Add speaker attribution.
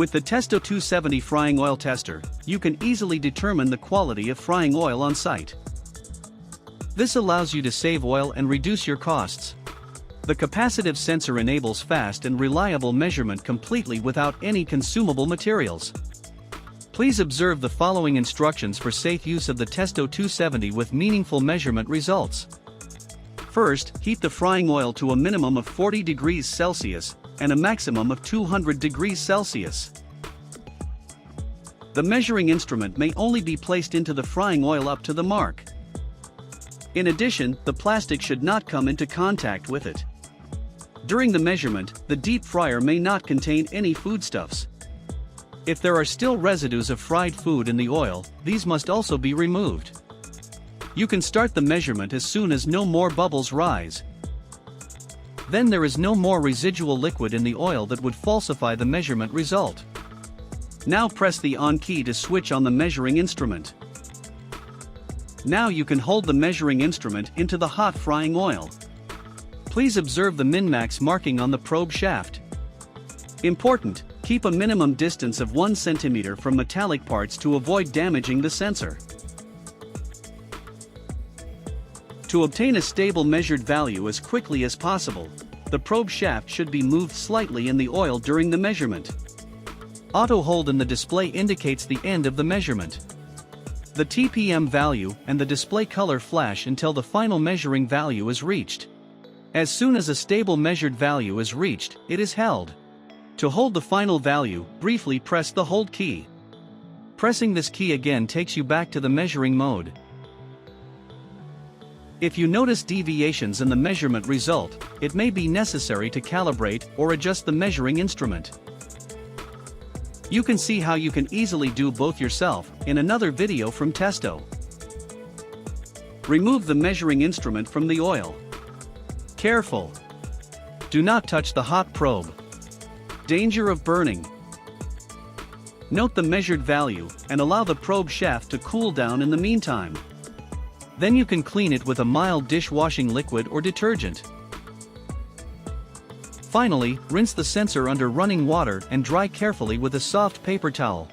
Speaker 1: With the Testo 270 frying oil tester, you can easily determine the quality of frying oil on site. This allows you to save oil and reduce your costs. The capacitive sensor enables fast and reliable measurement completely without any consumable materials. Please observe the following instructions for safe use of the Testo 270 with meaningful measurement results. First, heat the frying oil to a minimum of 40 degrees Celsius and a maximum of 200 degrees Celsius. The measuring instrument may only be placed into the frying oil up to the mark. In addition, the plastic should not come into contact with it. During the measurement, the deep fryer may not contain any foodstuffs. If there are still residues of fried food in the oil, these must also be removed. You can start the measurement as soon as no more bubbles rise. Then there is no more residual liquid in the oil that would falsify the measurement result. Now press the on key to switch on the measuring instrument. Now you can hold the measuring instrument into the hot frying oil. Please observe the min-max marking on the probe shaft. Important: keep a minimum distance of 1 cm from metallic parts to avoid damaging the sensor. To obtain a stable measured value as quickly as possible, the probe shaft should be moved slightly in the oil during the measurement. Auto hold in the display indicates the end of the measurement. The TPM value and the display color flash until the final measuring value is reached. As soon as a stable measured value is reached, it is held. To hold the final value, briefly press the hold key. Pressing this key again takes you back to the measuring mode. If you notice deviations in the measurement result, it may be necessary to calibrate or adjust the measuring instrument. You can see how you can easily do both yourself in another video from Testo. Remove the measuring instrument from the oil. Careful! Do not touch the hot probe. Danger of burning. Note the measured value and allow the probe shaft to cool down in the meantime. Then you can clean it with a mild dishwashing liquid or detergent. Finally, rinse the sensor under running water and dry carefully with a soft paper towel.